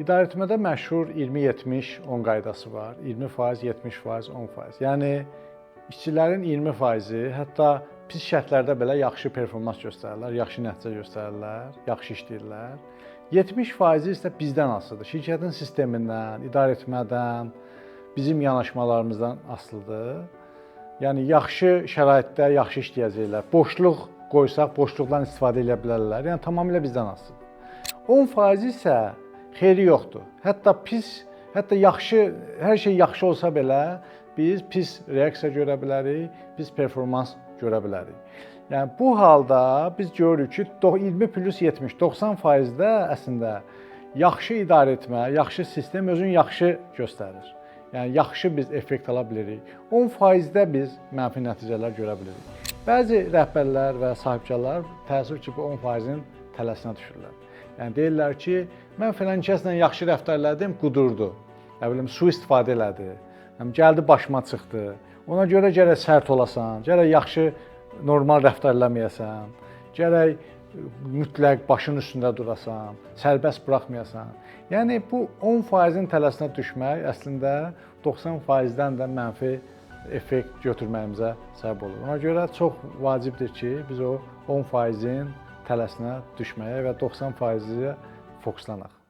İdarəetmədə məşhur 20-70-10 qaydası var. 20%, 70%, 10%. Yəni işçilərin 20%-i hətta pis şərtlərdə belə yaxşı performans göstərirlər, yaxşı nəticə göstərirlər, yaxşı işləyirlər. 70%-i isə bizdən asılıdır. Şirkətin sistemindən, idarəetmədən, bizim yanaşmalarımızdan asılıdır. Yəni yaxşı şəraitdə yaxşı işləyəcəklər. Boşluq qoysaq, boşluqdan istifadə edə bilərlər. Yəni tamamilə bizdən asılıdır. 10% isə xeyri yoxdur. Hətta yaxşı, hər şey yaxşı olsa belə biz pis reaksiya görə bilərik, pis performans görə bilərik. Yəni bu halda biz görürük ki, 20+70, 90%-də əslində yaxşı idarəetmə, yaxşı sistem özünü yaxşı göstərir. Yəni yaxşı biz effekt ala bilirik. 10%-də biz mənfi nəticələr görə bilirik. Bəzi rəhbərlər və sahibkarlar təəssüf ki, bu 10%-in tələsinə düşürlər. Yəni deyirlər ki, mən filan kəslə yaxşı rəftar elədim, qudurdu. Sui-istifadə elədi. Gəldi başıma çıxdı. Ona görə gərək sərt olasan, gərək yaxşı normal rəftar eləməyəsən, gərək mütləq başın üstündə durasan, sərbəst buraxmayasan. Yəni bu 10%-in tələsinə düşmək əslində 90%-dən də mənfi effekt götürməyimizə səbəb olur. Ona görə çox vacibdir ki, biz o 10%-in tələsinə düşməyə və 90%-ə fokuslanaq.